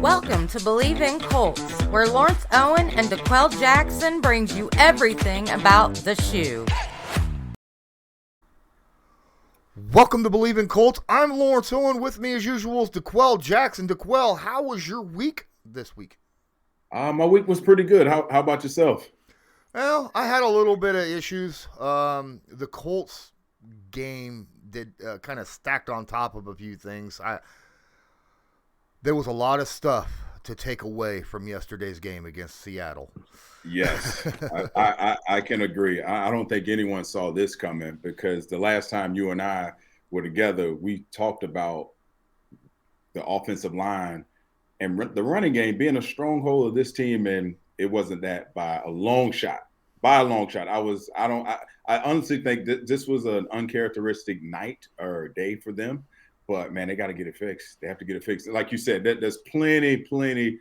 Welcome to Bleav in Colts, where Lawrence Owen and DeQuell Jackson brings you everything about the shoe. Welcome to Bleav in Colts. I'm Lawrence Owen. With me, as usual, is DeQuell Jackson. DeQuell, how was your week this week? My week was pretty good. How about yourself? Well, I had a little bit of issues. The Colts game did kind of stacked on top of a few things. There was a lot of stuff to take away from yesterday's game against Seattle. Yes, I can agree. I don't think anyone saw this coming because the last time you and I were together, we talked about the offensive line and the running game being a stronghold of this team, and it wasn't that by a long shot. By a long shot, I honestly think that this was an uncharacteristic night or day for them. But, man, they got to get it fixed. They have to get it fixed. Like you said, there's plenty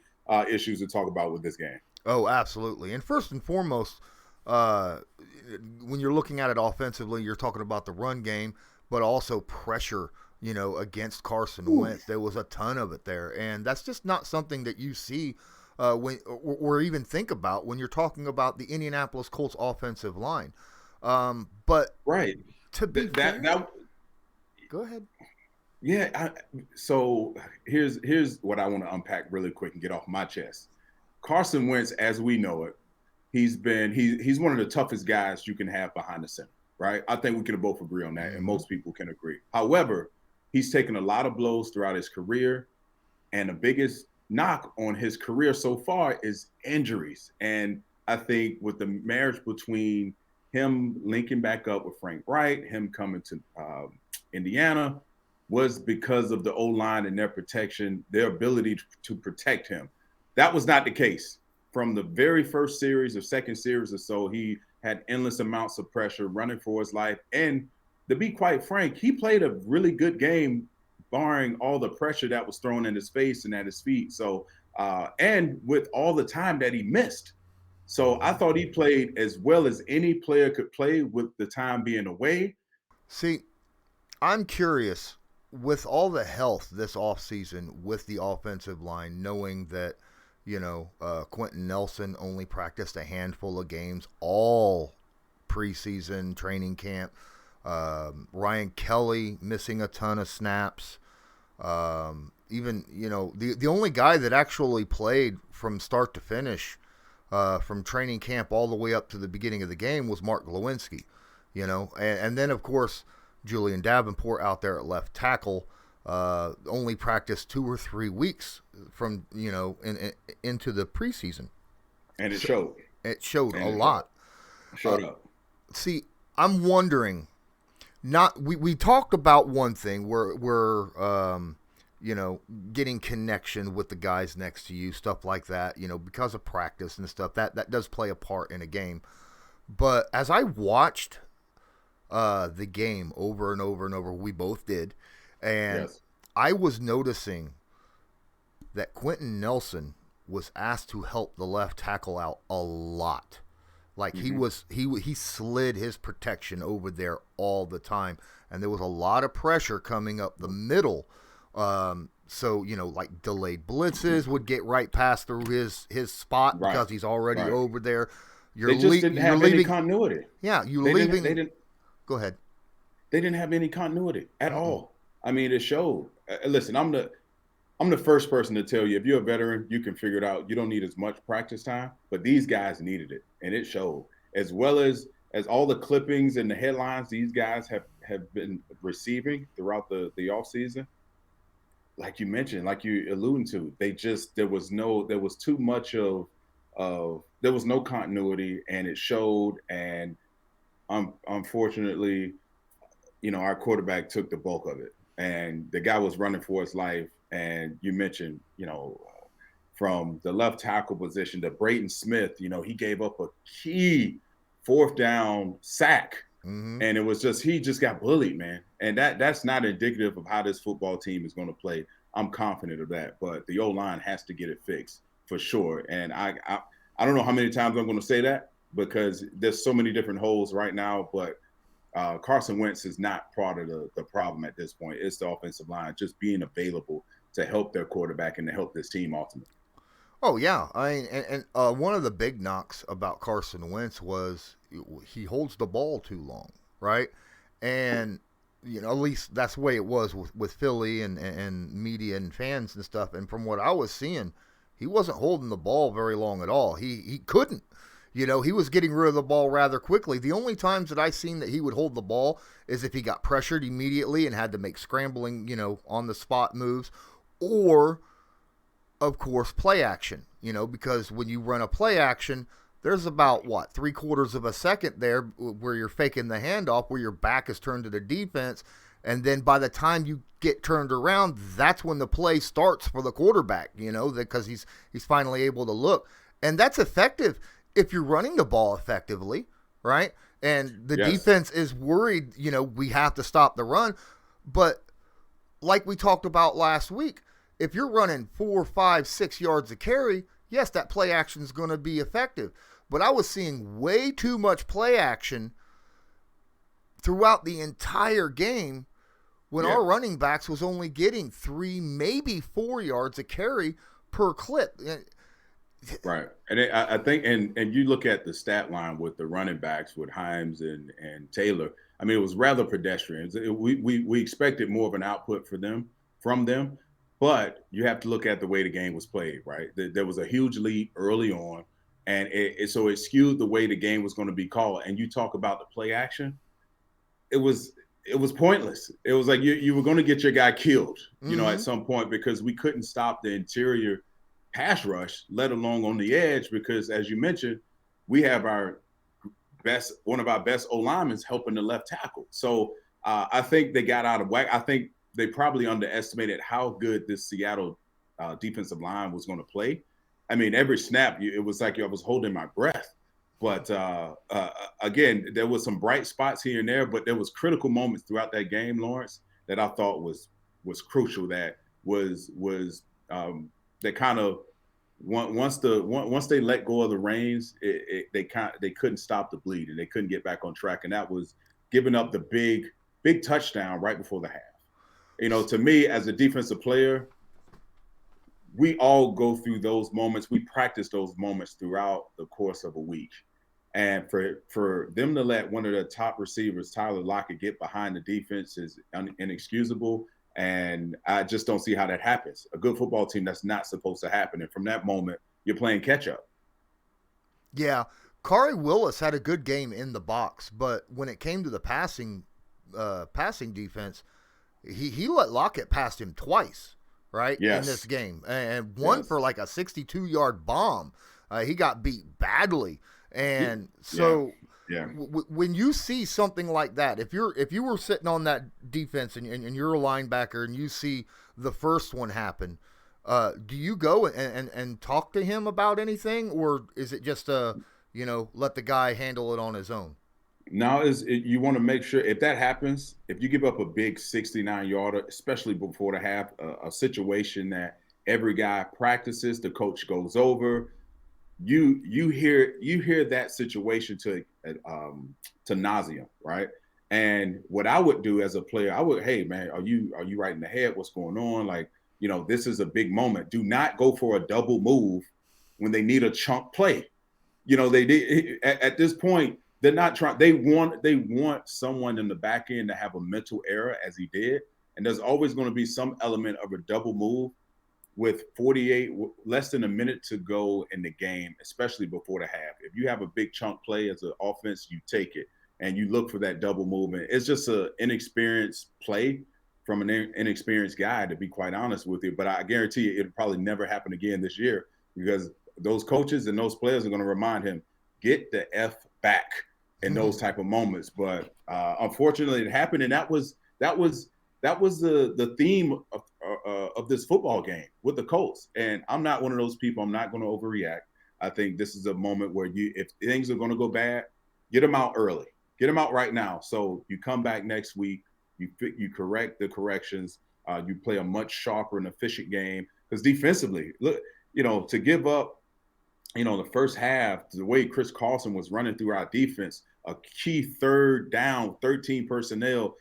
issues to talk about with this game. Oh, absolutely. And first and foremost, when you're looking at it offensively, you're talking about the run game, but also pressure, against Carson Wentz. There was a ton of it there. And that's just not something that you see or even think about when you're talking about the Indianapolis Colts offensive line. But right. To be fair, go ahead. Yeah, so here's what I want to unpack really quick and get off my chest. Carson Wentz, as we know it, he's one of the toughest guys you can have behind the center, right? I think we can both agree on that, and most people can agree. However, he's taken a lot of blows throughout his career, and the biggest knock on his career so far is injuries. And I think with the marriage between him linking back up with Frank Wright, him coming to Indiana, was because of the O-line and their protection, their ability to protect him. That was not the case. From the very first series or second series or so, he had endless amounts of pressure running for his life. And to be quite frank, he played a really good game, barring all the pressure that was thrown in his face and at his feet. So, and with all the time that he missed. So I thought he played as well as any player could play with the time being away. See, I'm curious. With all the health this offseason with the offensive line, knowing that, Quentin Nelson only practiced a handful of games all preseason training camp, Ryan Kelly missing a ton of snaps, even, the only guy that actually played from start to finish from training camp all the way up to the beginning of the game was Mark Lewinsky, and then, of course, Julian Davenport out there at left tackle only practiced 2 or 3 weeks from into the preseason, and it showed. It showed a lot. Showed up. See, I'm wondering. We talked about one thing where we're getting connection with the guys next to you, stuff like that. Because of practice and stuff that does play a part in a game. But as I watched the game over and over and over. We both did. And yes. I was noticing that Quentin Nelson was asked to help the left tackle out a lot. Like he slid his protection over there all the time. And there was a lot of pressure coming up the middle. So, like delayed blitzes would get right past through his spot because he's already over there. They just didn't have any continuity. Yeah, They didn't. Go ahead. They didn't have any continuity at all. I mean, it showed. Listen, I'm the first person to tell you, if you're a veteran, you can figure it out. You don't need as much practice time, but these guys needed it, and it showed. As well as all the clippings and the headlines these guys have been receiving throughout the offseason, like you mentioned, like you alluding to, there was no continuity, and it showed. And unfortunately, our quarterback took the bulk of it, and the guy was running for his life. And you mentioned, from the left tackle position to Braden Smith, he gave up a key 4th down sack, and it was he just got bullied, man. And that's not indicative of how this football team is going to play. I'm confident of that, but the O-line has to get it fixed for sure. And I don't know how many times I'm going to say that, because there's so many different holes right now, but Carson Wentz is not part of the problem at this point. It's the offensive line just being available to help their quarterback and to help this team ultimately. Oh yeah, I mean, and one of the big knocks about Carson Wentz was he holds the ball too long, right? And at least that's the way it was with Philly and media and fans and stuff. And from what I was seeing, he wasn't holding the ball very long at all. He couldn't. He was getting rid of the ball rather quickly. The only times that I seen that he would hold the ball is if he got pressured immediately and had to make scrambling, on the spot moves, or of course, play action, because when you run a play action, there's about, 3/4 of a second there where you're faking the handoff, where your back is turned to the defense. And then by the time you get turned around, that's when the play starts for the quarterback, because he's finally able to look. And that's effective if you're running the ball effectively, right? And the defense is worried, we have to stop the run. But like we talked about last week, if you're running 4, 5, 6 yards a carry, yes, that play action is going to be effective. But I was seeing way too much play action throughout the entire game when our running backs was only getting 3, maybe 4 yards a carry per clip. Right. And I think, and you look at the stat line with the running backs with Himes and Taylor, I mean, it was rather pedestrian. We expected more of an output from them. But you have to look at the way the game was played, right? There was a huge lead early on, and so it skewed the way the game was going to be called. And you talk about the play action, it was pointless. It was like you were going to get your guy killed, at some point, because we couldn't stop the interior pass rush, let alone on the edge, because as you mentioned, we have one of our best O-linemen helping the left tackle. So I think they got out of whack. I think they probably underestimated how good this Seattle defensive line was going to play. I mean, every snap, it was like I was holding my breath. But again, there was some bright spots here and there, but there was critical moments throughout that game, Lawrence, that I thought was crucial. That was that kind of once they let go of the reins, they couldn't stop the bleed and they couldn't get back on track, and that was giving up the big touchdown right before the half. To me, as a defensive player, we all go through those moments. We practice those moments throughout the course of a week. And for them to let one of the top receivers, Tyler Lockett, get behind the defense is inexcusable. And I just don't see how that happens. A good football team, that's not supposed to happen. And from that moment, you're playing catch up. Yeah. Kari Willis had a good game in the box, but when it came to the passing defense, he let Lockett pass him twice, right? Yes. In this game. And one for like a 62-yard bomb. He got beat badly. And so when you see something like that, if you were sitting on that defense and you're a linebacker and you see the first one happen, do you go and talk to him about anything, or is it just let the guy handle it on his own? Now you want to make sure if that happens, if you give up a big 69-yarder, especially before the half, a situation that every guy practices, the coach goes over, you hear that situation to nauseam, right? And what I would do as a player, hey man, are you right in the head? What's going on? Like, this is a big moment. Do not go for a double move when they need a chunk play. They did at this point. They're not trying. They want someone in the back end to have a mental error, as he did. And there's always going to be some element of a double move with less than a minute to go in the game, especially before the half. If you have a big chunk play as an offense, you take it and you look for that double movement. It's just an inexperienced play from an inexperienced guy, to be quite honest with you. But I guarantee you it'll probably never happen again this year, because those coaches and those players are going to remind him, get the F back in those type of moments. But unfortunately it happened, and that was the theme of this football game with the Colts. And I'm not one of those people. I'm not going to overreact. I think this is a moment where if things are going to go bad, get them out early, get them out right now. So you come back next week, you correct the corrections, you play a much sharper and efficient game. Because defensively, look, to give up, the first half, the way Chris Carson was running through our defense, a key third down, 13 personnel,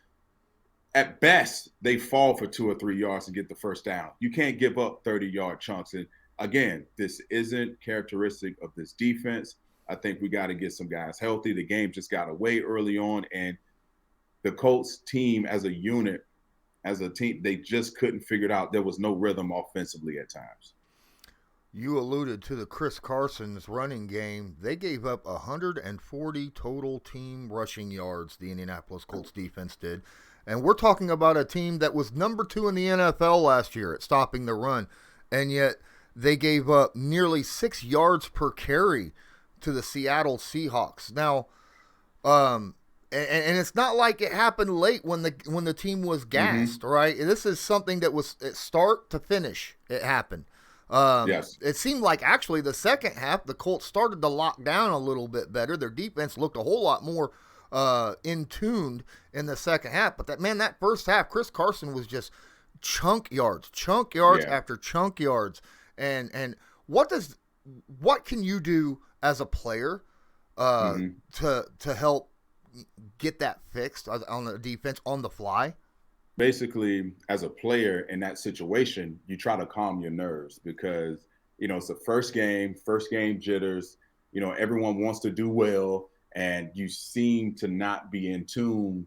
at best, they fall for 2 or 3 yards and get the first down. You can't give up 30-yard chunks. And again, this isn't characteristic of this defense. I think we got to get some guys healthy. The game just got away early on, and the Colts team as a unit, as a team, they just couldn't figure it out. There was no rhythm offensively at times. You alluded to the Chris Carson's running game. They gave up 140 total team rushing yards, the Indianapolis Colts defense did. And we're talking about a team that was number 2 in the NFL last year at stopping the run. And yet they gave up nearly 6 yards per carry to the Seattle Seahawks. Now, and it's not like it happened late when the team was gassed, right? This is something that was at start to finish. It happened. Yes. It seemed like actually the second half, the Colts started to lock down a little bit better. Their defense looked a whole lot more in tuned in the second half. But that first half, Chris Carson was just chunk yards after chunk yards. And what can you do as a player to help get that fixed on the defense on the fly? Basically, as a player in that situation, you try to calm your nerves because, it's the first game jitters, everyone wants to do well, and you seem to not be in tune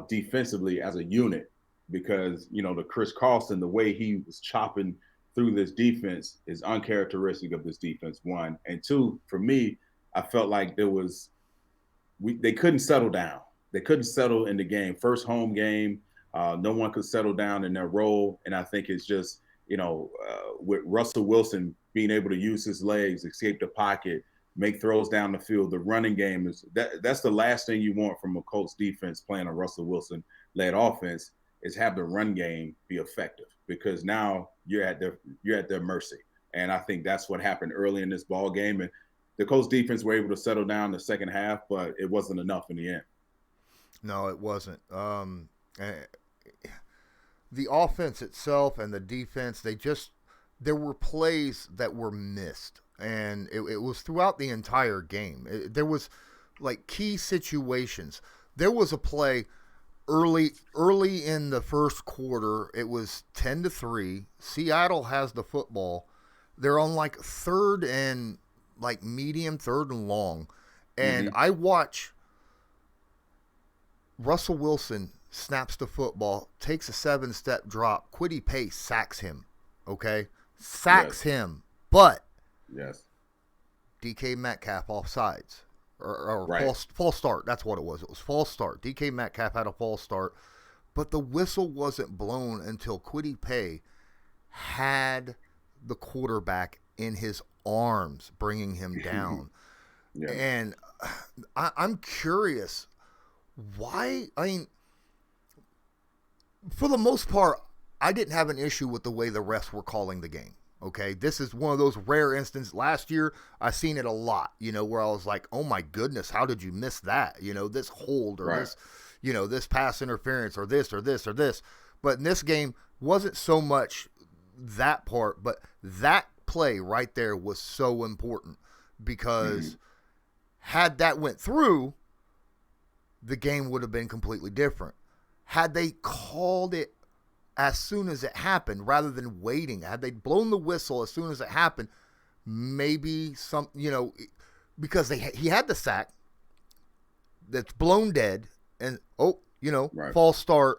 defensively as a unit because, the Chris Carson, the way he was chopping through this defense is uncharacteristic of this defense, one. And two, for me, I felt like they couldn't settle down. They couldn't settle in the game. First home game, no one could settle down in their role. And I think it's just, with Russell Wilson being able to use his legs, escape the pocket, make throws down the field, the running game that's the last thing you want from a Colts defense playing a Russell Wilson-led offense is have the run game be effective because now you're at their mercy. And I think that's what happened early in this ball game. And the Colts defense were able to settle down in the second half, but it wasn't enough in the end. No, it wasn't. The offense itself and the defense, there were plays that were missed, and it was throughout the entire game. There was like key situations. There was a play early in the first quarter. It was 10-3. Seattle has the football. They're on like third and long, and I watch Russell Wilson snaps the football, takes a 7-step drop. Kwity Paye sacks him, okay? Sacks him. But DK Metcalf offsides. Or right. false start. That's what it was. It was false start. DK Metcalf had a false start. But the whistle wasn't blown until Kwity Paye had the quarterback in his arms, bringing him down. And I'm curious why. I mean, for the most part, I didn't have an issue with the way the refs were calling the game. Okay, this is one of those rare instances. Last year, I seen it a lot, where I was like, oh my goodness, how did you miss that? This hold or this, this pass interference or this or this or this. But in this game, wasn't so much that part, but that play right there was so important because had that went through, the game would have been completely different. Had they called it as soon as it happened, rather than waiting, had they blown the whistle as soon as it happened, maybe because he had the sack that's blown dead, and false start.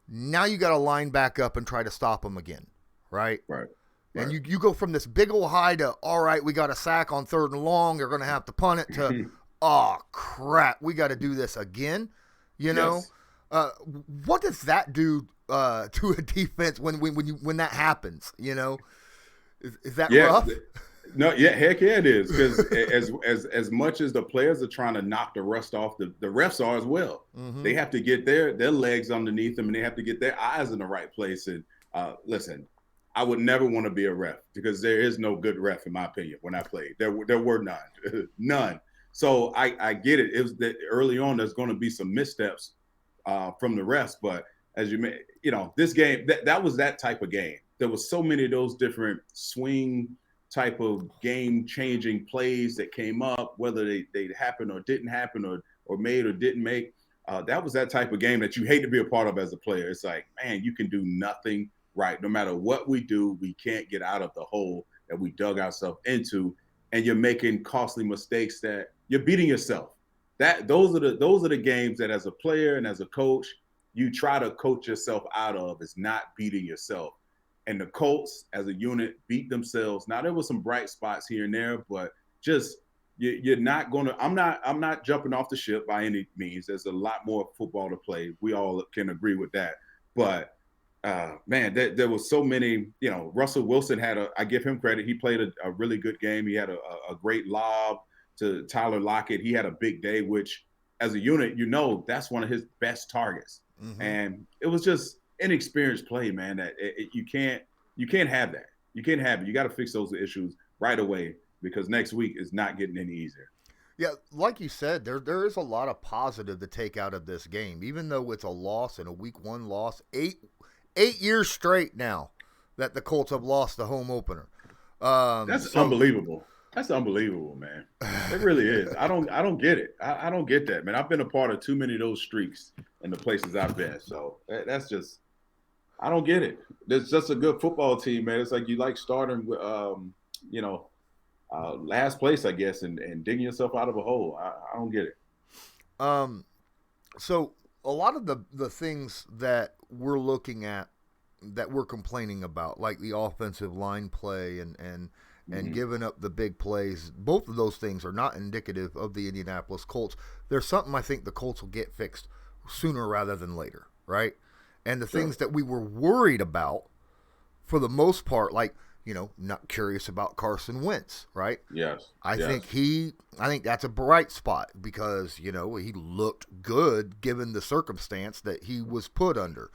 Now you got to line back up and try to stop him again, right? Right. And you go from this big old high to, all right, we got a sack on 3rd and long, they're going to have to punt it, to, oh crap, we got to do this again. Yes. What does that do to a defense when that happens? Is that rough? No, heck yeah, it is. Because as much as the players are trying to knock the rust off, the refs are as well. They have to get their legs underneath them, and they have to get their eyes in the right place. And listen, I would never want to be a ref because there is no good ref, in my opinion. When I played, there were none. So I get it. It was that early on. There's going to be some missteps from the refs, but as this game, that was that type of game. There was so many of those different swing type of game-changing plays that came up, whether they happened or didn't happen or made or didn't make. that was that type of game that you hate to be a part of as a player. It's like, man, you can do nothing right. No matter what we do, we can't get out of the hole that we dug ourselves into, and you're making costly mistakes that you're beating yourself. Those are the games that, as a player and as a coach, you try to coach yourself out of, is not beating yourself. And the Colts, as a unit, beat themselves. Now, there were some bright spots here and there, but just you're not going to. I'm not jumping off the ship by any means. There's a lot more football to play. We all can agree with that. But man, there was so many. You know, Russell Wilson I give him credit. He played a really good game. He had a great lob to Tyler Lockett. He had a big day, which, as a unit, that's one of his best targets. Mm-hmm. And it was just inexperienced play, man. That you can't have that. You can't have it. You got to fix those issues right away, because next week is not getting any easier. Yeah, like you said, there is a lot of positive to take out of this game, even though it's a loss and a week 1 loss. 8 years straight now that the Colts have lost the home opener. That's unbelievable. That's unbelievable, man. It really is. I don't get it. I don't get that, man. I've been a part of too many of those streaks in the places I've been. So that's just, I don't get it. It's just a good football team, man. It's like you like starting with, last place, I guess, and digging yourself out of a hole. I don't get it. So a lot of the things that we're looking at, that we're complaining about, like the offensive line play and mm-hmm. giving up the big plays, both of those things are not indicative of the Indianapolis Colts. There's something I think the Colts will get fixed sooner rather than later, right? And the things that we were worried about, for the most part, like, not curious about Carson Wentz, right? Yes. I think that's a bright spot, because, he looked good given the circumstance that he was put under.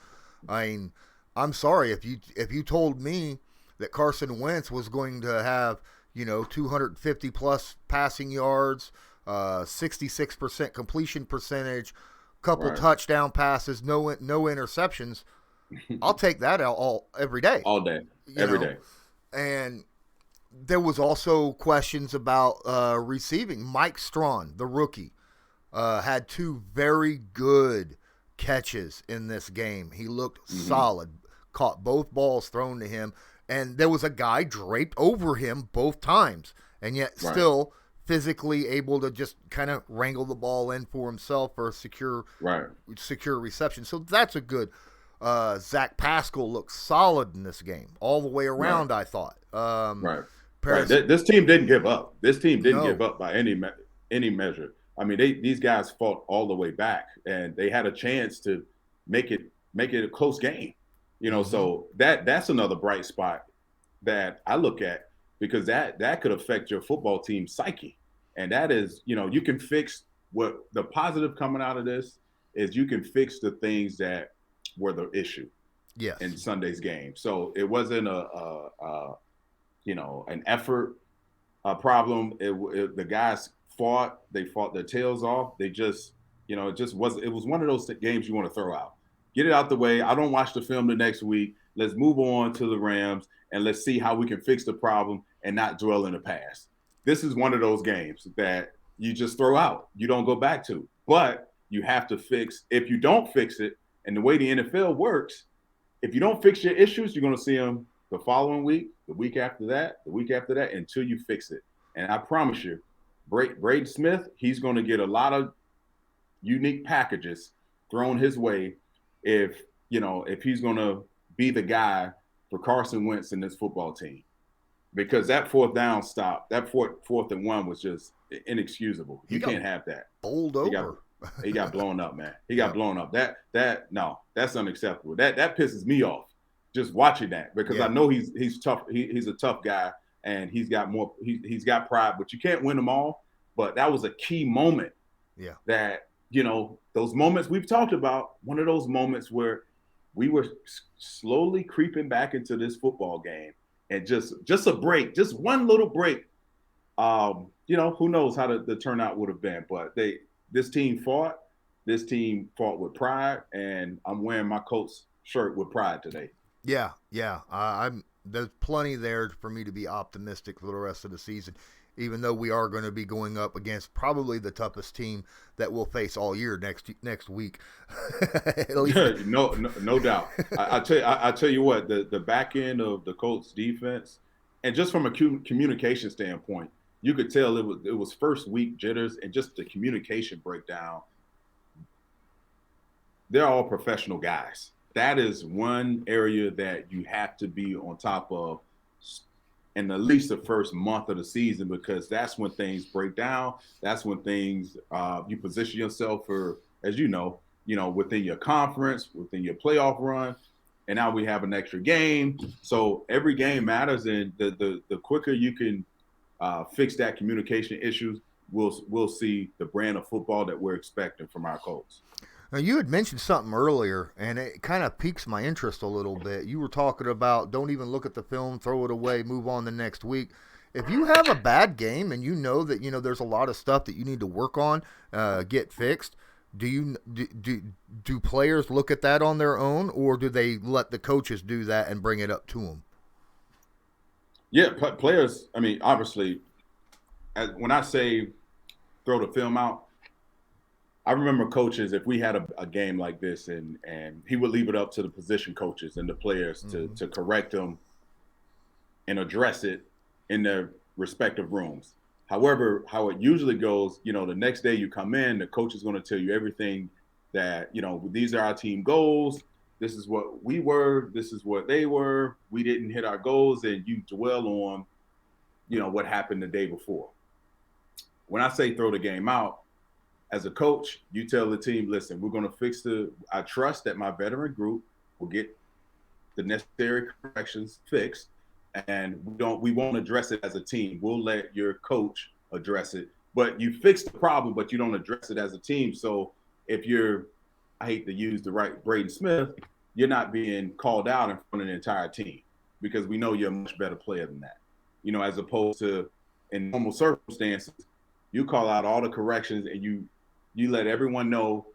I mean, I'm sorry if you told me that Carson Wentz was going to have, 250 plus passing yards, 66% completion percentage, couple touchdown passes, no interceptions. I'll take that every day. All day. Every day. And there was also questions about receiving. Mike Strawn, the rookie, had 2 very good catches in this game. He looked solid, caught both balls thrown to him, and there was a guy draped over him both times, and yet still physically able to just kind of wrangle the ball in for himself for a secure reception. So that's a good. Zach Pascal looked solid in this game all the way around. I thought. This team didn't give up. This team didn't give up by any measure. I mean, these guys fought all the way back, and they had a chance to make it a close game. So that's another bright spot that I look at, because that could affect your football team's psyche. And that is, you can fix what the positive coming out of this is. You can fix the things that were the issue in Sunday's game. So it wasn't an effort problem. The guys fought their tails off. They just, it was one of those games you want to throw out. Get it out the way. I don't watch the film the next week. Let's move on to the Rams, and let's see how we can fix the problem and not dwell in the past. This is one of those games that you just throw out. You don't go back to. But you have to fix. If you don't fix it, and the way the NFL works, if you don't fix your issues, you're going to see them the following week, the week after that, until you fix it. And I promise you, Braden Smith, he's going to get a lot of unique packages thrown his way if he's going to be the guy for Carson Wentz in this football team. Because that fourth down stop, that fourth and 1 was just inexcusable. You can't have that. Bowled over. He got blown up, man. He got blown up. No, that's unacceptable. That pisses me off just watching that, because I know he's tough. He's a tough guy, and he's got he's got pride, but you can't win them all. But that was a key moment. Yeah. That, those moments we've talked about, one of those moments where we were slowly creeping back into this football game, and just a break, just one little break. Who knows how the turnout would have been, but This team fought with pride, and I'm wearing my Colts shirt with pride today. Yeah. There's plenty there for me to be optimistic for the rest of the season. even though we are going to be going up against probably the toughest team that we'll face all year next week. At least. no doubt. I tell you what, the back end of the Colts defense, and just from a communication standpoint, you could tell it was first week jitters and just the communication breakdown. They're all professional guys. That is one area that you have to be on top of in at least the first month of the season, because that's when things break down. That's when things you position yourself for, as you know, within your conference, within your playoff run. And now we have an extra game. So every game matters, and the quicker you can fix that communication issues, we'll see the brand of football that we're expecting from our Colts. Now, you had mentioned something earlier, and it kind of piques my interest a little bit. You were talking about don't even look at the film, throw it away, move on the next week. If you have a bad game and you know that there's a lot of stuff that you need to work on, get fixed, do players look at that on their own, or do they let the coaches do that and bring it up to them? Yeah, players. I mean, obviously, when I say throw the film out, I remember coaches, if we had a game like this, and he would leave it up to the position coaches and the players to correct them and address it in their respective rooms. However, how it usually goes, the next day you come in, the coach is going to tell you everything that, these are our team goals. This is what we were. This is what they were. We didn't hit our goals, and you dwell on, what happened the day before. When I say throw the game out, as a coach, you tell the team, listen, we're going to fix I trust that my veteran group will get the necessary corrections fixed, and we won't address it as a team. We'll let your coach address it. But you fix the problem, but you don't address it as a team. So if I hate to use the right Braden Smith, you're not being called out in front of the entire team, because we know you're a much better player than that. As opposed to in normal circumstances, you call out all the corrections and you let everyone know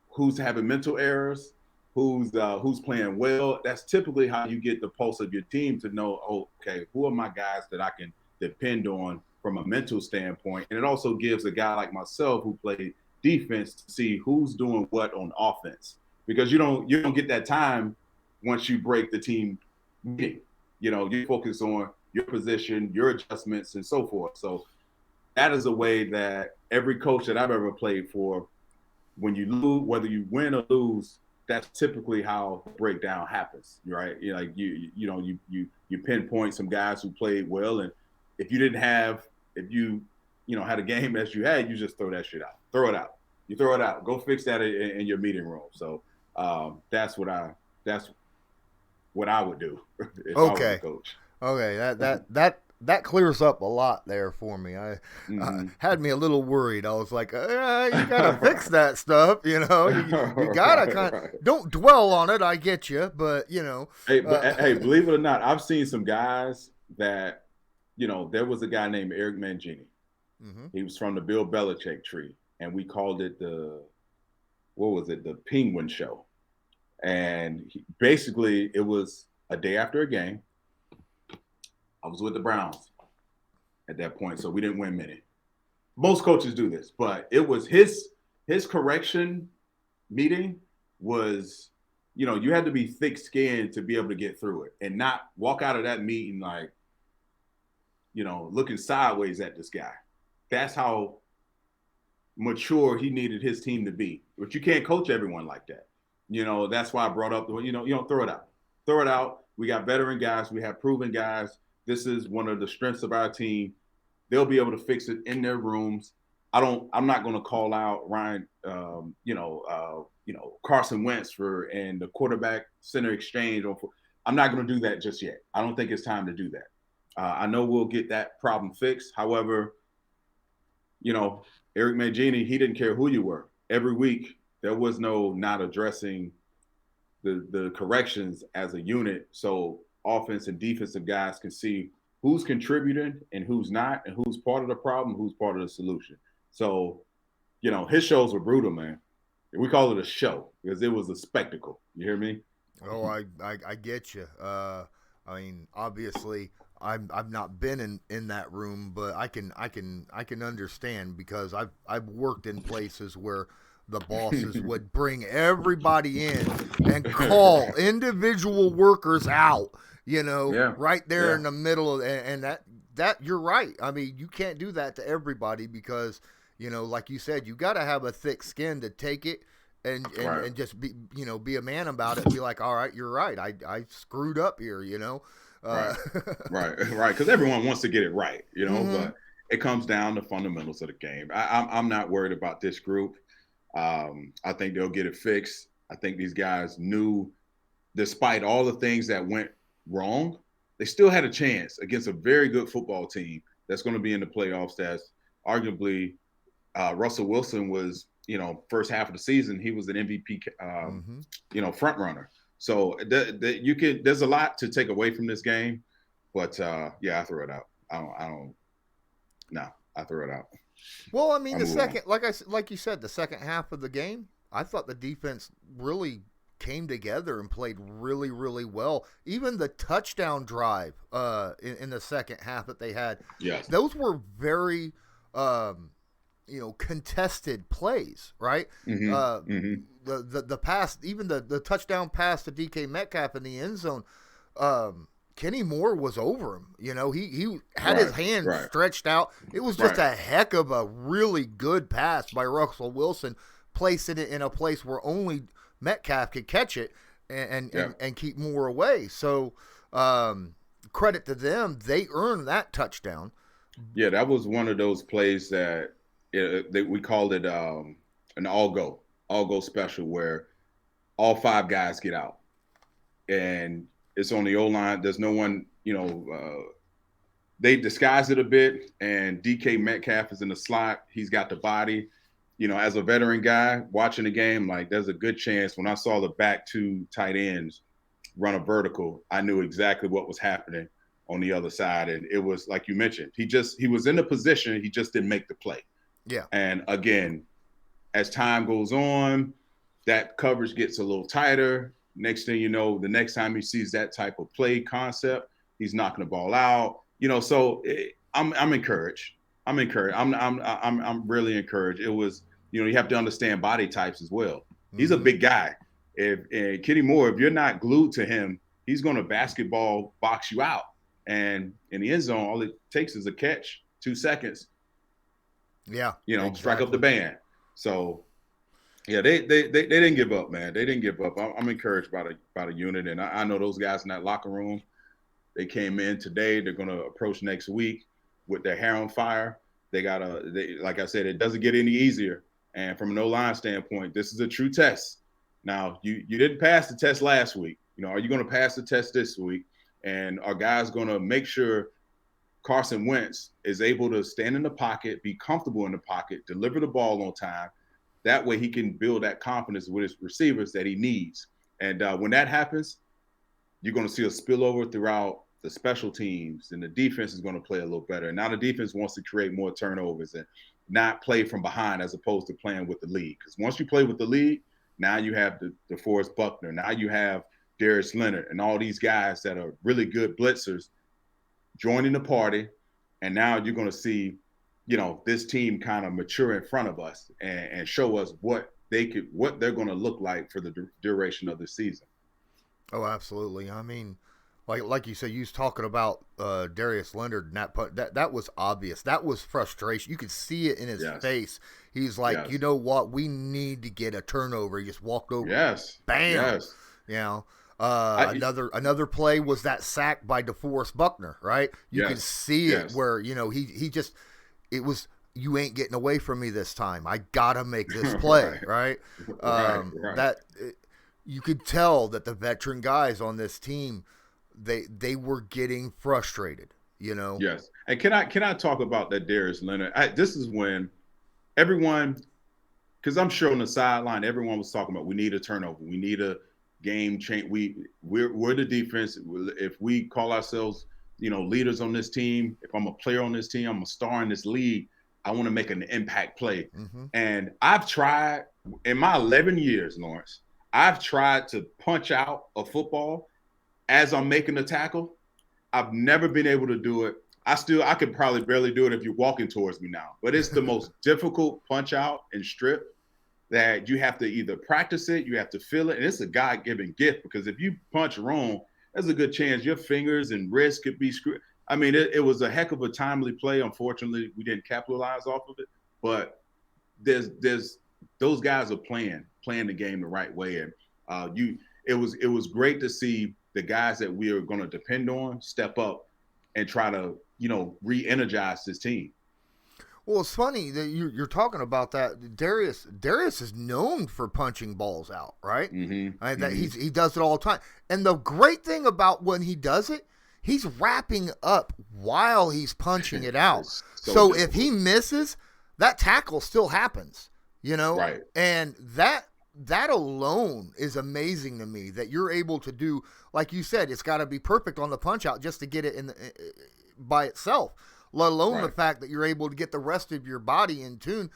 who's having mental errors, who's playing well. That's typically how you get the pulse of your team to know, oh, okay, who are my guys that I can depend on from a mental standpoint. And it also gives a guy like myself who played defense to see who's doing what on offense, because you don't get that time once you break the team meeting. You focus on your position, your adjustments, and so forth. So that is a way that every coach that I've ever played for, when you lose, whether you win or lose, that's typically how breakdown happens, right? You pinpoint some guys who played well, and if you had a game as you had, you just throw that shit out. Throw it out. You throw it out. Go fix that in your meeting room. So that's what I would do if I was a coach. Okay, that clears up a lot there for me. Had me a little worried. I was like, you gotta fix that stuff. You gotta don't dwell on it. I get you, but Hey, believe it or not, I've seen some guys that, there was a guy named Eric Mangini. Mm-hmm. He was from the Bill Belichick tree, and we called it the Penguin Show. And basically, it was a day after a game. I was with the Browns at that point, so we didn't win many. Most coaches do this, but it was his correction meeting was, you had to be thick-skinned to be able to get through it and not walk out of that meeting like, looking sideways at this guy. That's how mature he needed his team to be. But you can't coach everyone like that. That's why I brought up you don't throw it out. Throw it out. We got veteran guys. We have proven guys. This is one of the strengths of our team. They'll be able to fix it in their rooms. I'm not going to call out Ryan, Carson Wentz and the quarterback center exchange. I'm not going to do that just yet. I don't think it's time to do that. I know we'll get that problem fixed. However, Eric Mangini, he didn't care who you were. Every week, there was no not addressing the corrections as a unit. So offense and defensive guys can see who's contributing and who's not, and who's part of the problem, who's part of the solution. So, his shows were brutal, man. We call it a show because it was a spectacle. You hear me? Oh, I get you. Obviously, I've not been in that room, but I can understand because I've worked in places where the bosses would bring everybody in and call individual workers out, Yeah, right there yeah, in the middle of, and that you're right. I mean, you can't do that to everybody because, like you said, you got to have a thick skin to take it right, and just be a man about it and be like, all right, you're right. I screwed up here, right, uh, right. Because everyone wants to get it right, mm-hmm. but it comes down to fundamentals of the game. I'm not worried about this group. I think they'll get it fixed. I think these guys knew, despite all the things that went wrong, they still had a chance against a very good football team that's going to be in the playoffs. That's arguably Russell Wilson was, first half of the season, he was an MVP, Mm-hmm. front runner. So there's a lot to take away from this game, but yeah, I throw it out. No, I throw it out. Well, I mean, I the move on. second, like you said, the second half of the game, I thought the defense really came together and played really, really well. Even the touchdown drive in the second half that they had, Yes. those were very, contested plays, right? Uh, Mm-hmm. Mm-hmm. the pass, even the touchdown pass to DK Metcalf in the end zone, Kenny Moore was over him. He had his Right. hand Right. stretched out. It was just Right. a heck of a really good pass by Russell Wilson, placing it in a place where only Metcalf could catch it and Yeah. and, and keep Moore away. So credit to them, they earned that touchdown. Yeah, that was one of those plays that we called it an all go special, where all five guys get out, and it's on the O line. There's no one, they disguise it a bit, and DK Metcalf is in the slot. He's got the body. As a veteran guy watching the game, like, there's a good chance when I saw the back two tight ends run a vertical, I knew exactly what was happening on the other side. And it was like you mentioned, he was in the position, he just didn't make the play. Yeah. And again, as time goes on, that coverage gets a little tighter. Next thing you know, the next time he sees that type of play concept, he's knocking the ball out. So I'm encouraged. I'm encouraged. I'm really encouraged. It was, you have to understand body types as well. He's a Mm-hmm. big guy. If Kenny Moore, if you're not glued to him, he's going to basketball box you out. And in the end zone, all it takes is a catch, 2 seconds. Yeah. Strike up the Exactly. band. So yeah, they didn't give up, man. They didn't give up. I'm encouraged by the unit, and I know those guys in that locker room. They came in today. They're going to approach next week with their hair on fire. Like I said, it doesn't get any easier. And from an O-line standpoint, this is a true test. Now, you didn't pass the test last week. Are you going to pass the test this week? And are guys going to make sure Carson Wentz is able to stand in the pocket, be comfortable in the pocket, deliver the ball on time? That way he can build that confidence with his receivers that he needs. And when that happens, you're going to see a spillover throughout the special teams, and the defense is going to play a little better. And now the defense wants to create more turnovers and not play from behind as opposed to playing with the lead. Because once you play with the lead, now you have the DeForest Buckner. Now you have Darius Leonard and all these guys that are really good blitzers joining the party. And now you're going to see, this team kind of mature in front of us and show us what they're going to look like for the duration of the season. Oh, absolutely. I mean, like you said, you was talking about Darius Leonard and that was obvious. That was frustration. You could see it in his Yes. face. He's like, Yes. you know what? We need to get a turnover. He just walked over. Yes. Bam. Yes. You know. Another play was that sack by DeForest Buckner, right? You Yes. could see it Yes. where, he just, it was, you ain't getting away from me this time. I gotta make this play, right? Right. That you could tell that the veteran guys on this team, they were getting frustrated, Yes. And can I talk about that Darius Leonard? This is when everyone, because I'm sure on the sideline, everyone was talking about, we need a turnover, we need a game change. We're the defense. If we call ourselves, leaders on this team, if I'm a player on this team, I'm a star in this league, I want to make an impact play. Mm-hmm. And I've tried in my 11 years, Lawrence, I've tried to punch out a football as I'm making the tackle, I've never been able to do it. I could probably barely do it if you're walking towards me now. But it's the most difficult punch out and strip that you have to either practice it, you have to feel it, and it's a God-given gift because if you punch wrong, there's a good chance your fingers and wrists could be screwed. I mean, it was a heck of a timely play. Unfortunately, we didn't capitalize off of it, but there's those guys are playing the game the right way, and it was great to see the guys that we are going to depend on step up and try to re-energize this team. Well, it's funny that you're talking about that. Darius is known for punching balls out, right? He does it all the time. And the great thing about when he does it, he's wrapping up while he's punching it out. So if he misses, that tackle still happens, Right. And that alone is amazing to me that you're able to do, like you said, it's got to be perfect on the punch out just to get it by itself. Let alone the fact that you're able to get the rest of your body in tune.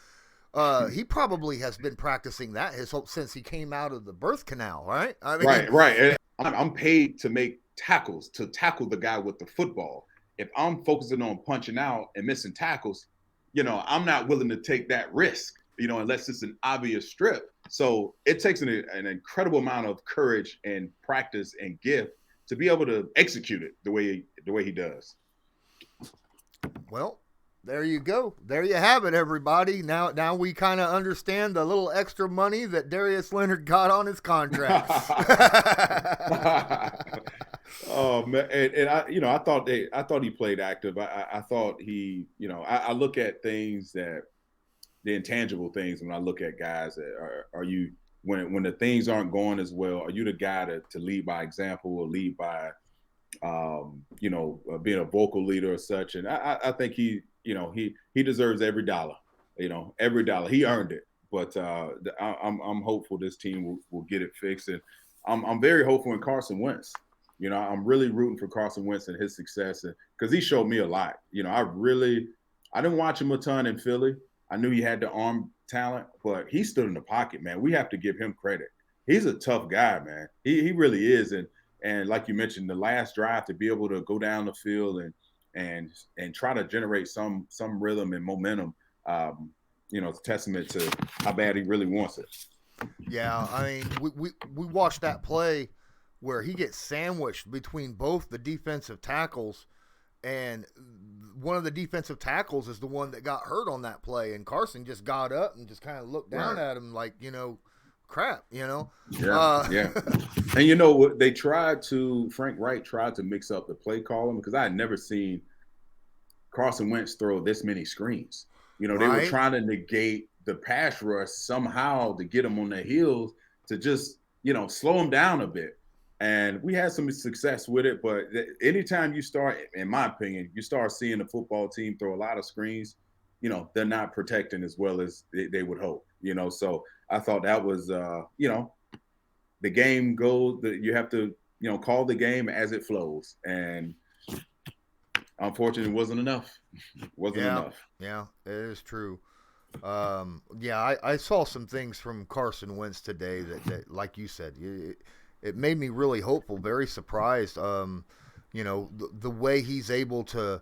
He probably has been practicing that since he came out of the birth canal, right? I mean, right. And I'm paid to make tackles, to tackle the guy with the football. If I'm focusing on punching out and missing tackles, I'm not willing to take that risk, unless it's an obvious strip. So it takes an incredible amount of courage and practice and gift to be able to execute it the way he does. Well, there you go. There you have it, everybody. Now we kind of understand the little extra money that Darius Leonard got on his contract. Oh man, and I thought he played active. I thought he, I look at things that the intangible things when I look at guys that are you when the things aren't going as well, are you the guy to lead by example or lead by being a vocal leader or such? And I think he deserves every dollar, every dollar. He earned it. But I'm hopeful this team will get it fixed. And I'm very hopeful in Carson Wentz. I'm really rooting for Carson Wentz and his success because he showed me a lot. I didn't watch him a ton in Philly. I knew he had the arm talent, but he stood in the pocket, man. We have to give him credit. He's a tough guy, man. He really is. And like you mentioned, the last drive to be able to go down the field and try to generate some rhythm and momentum, it's a testament to how bad he really wants it. Yeah, I mean, we watched that play where he gets sandwiched between both the defensive tackles, and one of the defensive tackles is the one that got hurt on that play, and Carson just got up and just kind of looked down at him like, crap, Yeah. And they Frank Wright tried to mix up the play calling because I had never seen Carson Wentz throw this many screens. They were trying to negate the pass rush somehow to get them on their heels to just, slow them down a bit. And we had some success with it, but anytime you start, in my opinion, you start seeing the football team throw a lot of screens, they're not protecting as well as they would hope, So I thought that was, the game goes, you have to, call the game as it flows. And unfortunately, it wasn't enough. Enough. Yeah, it is true. I saw some things from Carson Wentz today that like you said, it made me really hopeful, very surprised. The way he's able to,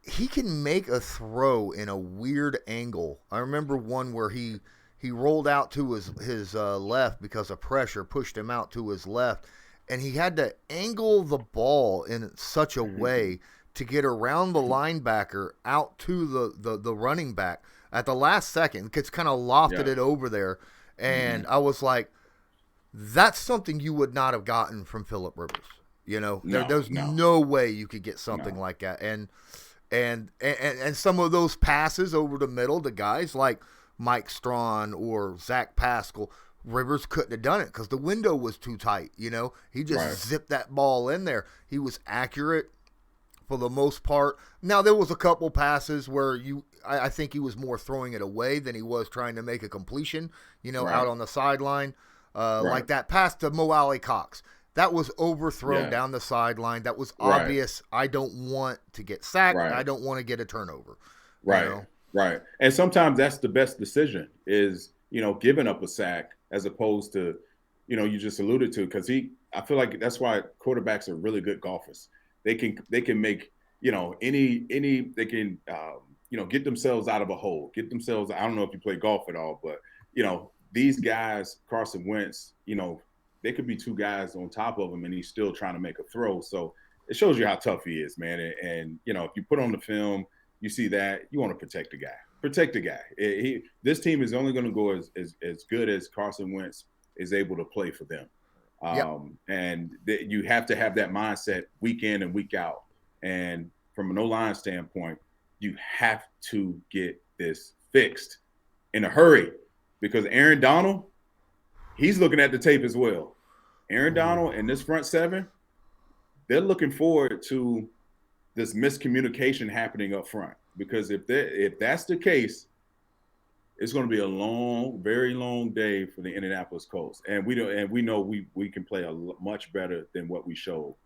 he can make a throw in a weird angle. I remember one where he rolled out to his left because of pressure, pushed him out to his left, and he had to angle the ball in such a way to get around the linebacker out to the running back at the last second. It's kind of lofted it over there, and I was like, that's something you would not have gotten from Phillip Rivers. There's no way you could get something like that. And some of those passes over the middle to guys like Mike Strawn or Zach Pascal, Rivers couldn't have done it because the window was too tight. He just zipped that ball in there. He was accurate for the most part. Now there was a couple passes where I think he was more throwing it away than he was trying to make a completion. Out on the sideline. Like that pass to Mo Alley Cox. That was overthrown down the sideline. That was obvious. I don't want to get sacked. I don't want to get a turnover. Right. And sometimes that's the best decision is, giving up a sack as opposed to, you just alluded to, because I feel like that's why quarterbacks are really good golfers. they can make, any they can get themselves out of a hole, get themselves. I don't know if you play golf at all, but these guys, Carson Wentz, they could be two guys on top of him and he's still trying to make a throw. So it shows you how tough he is, man. And if you put on the film, you see that, you want to protect the guy. Protect the guy. This team is only going to go as good as Carson Wentz is able to play for them. And you have to have that mindset week in and week out. And from an O-line standpoint, you have to get this fixed in a hurry, because Aaron Donald, he's looking at the tape as well. Aaron Donald and this front seven, they're looking forward to this miscommunication happening up front, because if that's the case, it's going to be a long, very long day for the Indianapolis Colts, and we know we can play much better than what we showed.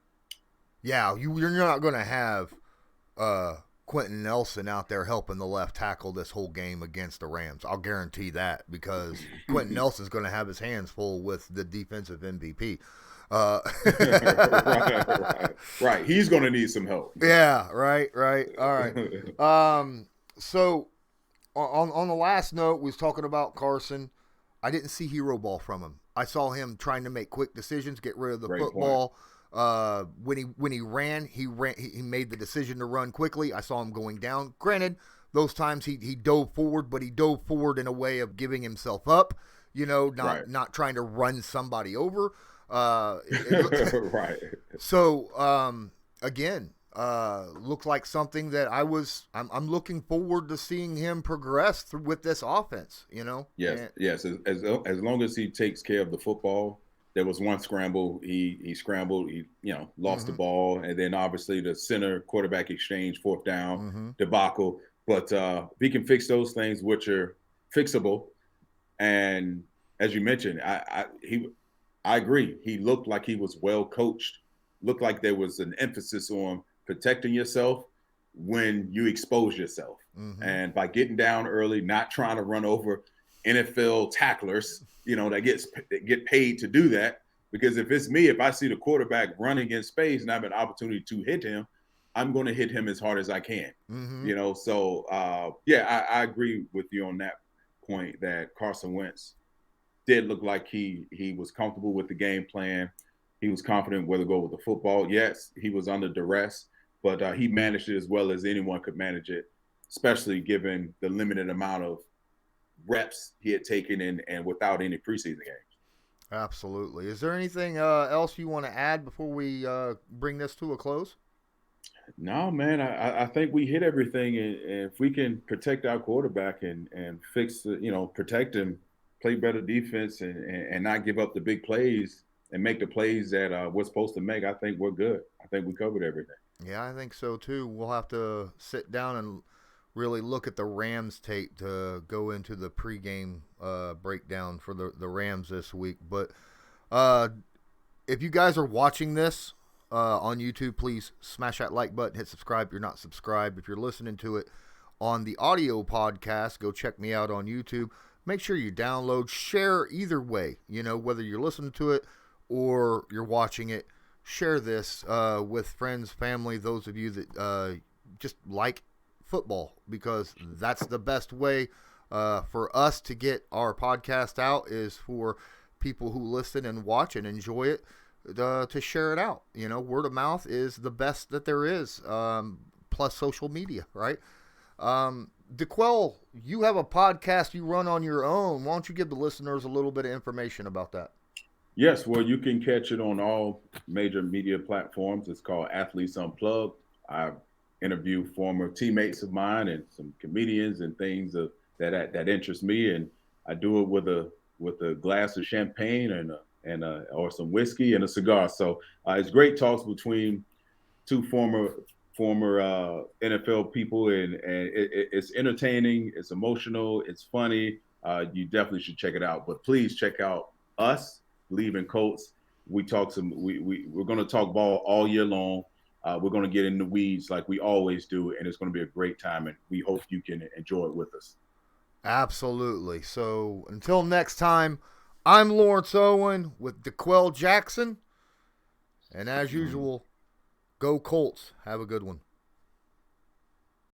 Yeah, you're not going to have Quentin Nelson out there helping the left tackle this whole game against the Rams. I'll guarantee that, because Quentin Nelson's going to have his hands full with the defensive MVP. Right. He's going to need some help. Yeah, right. All right. So on the last note, we was talking about Carson. I didn't see hero ball from him. I saw him trying to make quick decisions, get rid of the football. When he ran, he made the decision to run quickly. I saw him going down. Granted, those times he dove forward, but he dove forward in a way of giving himself up, not trying to run somebody over. Right. So, again, looks like something that I'm looking forward to seeing him progress with this offense, Yes. As long as he takes care of the football. There was one scramble. He scrambled. He lost the ball, and then obviously the center quarterback exchange, fourth down debacle. But if he can fix those things, which are fixable, and as you mentioned, I agree. He looked like he was well coached. Looked like there was an emphasis on protecting yourself when you expose yourself, and by getting down early, not trying to run over NFL tacklers, that get paid to do that. Because if it's me, if I see the quarterback running in space and I have an opportunity to hit him, I'm going to hit him as hard as I can. So I agree with you on that point, that Carson Wentz did look like he was comfortable with the game plan. He was confident where to go with the football. Yes, he was under duress, but he managed it as well as anyone could manage it, especially given the limited amount of reps he had taken and without any preseason games. Absolutely. Is there anything else you want to add before we bring this to a close? No, man. I think we hit everything, and if we can protect our quarterback and fix, protect him, play better defense, and not give up the big plays and make the plays that we're supposed to make, I think we're good. I think we covered everything. Yeah, I think so too. We'll have to sit down and really look at the Rams tape to go into the pregame breakdown for the Rams this week. But if you guys are watching this on YouTube, please smash that like button, hit subscribe if you're not subscribed. If you're listening to it on the audio podcast, go check me out on YouTube. Make sure you download, share either way, whether you're listening to it or you're watching it. Share this with friends, family, those of you that just like football, because that's the best way for us to get our podcast out, is for people who listen and watch and enjoy it to share it out. Word of mouth is the best that there is, plus social media, right? DeQuell, you have a podcast you run on your own. Why don't you give the listeners a little bit of information about that? Yes, well, you can catch it on all major media platforms. It's called Athletes Unplugged. I interview former teammates of mine and some comedians and things that interest me, and I do it with a glass of champagne and or some whiskey and a cigar. So it's great talks between two former NFL people, and it's entertaining, it's emotional, it's funny. You definitely should check it out. But please check out us, Bleav in Colts. We're going to talk ball all year long. We're going to get in the weeds like we always do, and it's going to be a great time, and we hope you can enjoy it with us. Absolutely. So until next time, I'm Lawrence Owen with DeQuell Jackson, and as usual, Go Colts. Have a good one.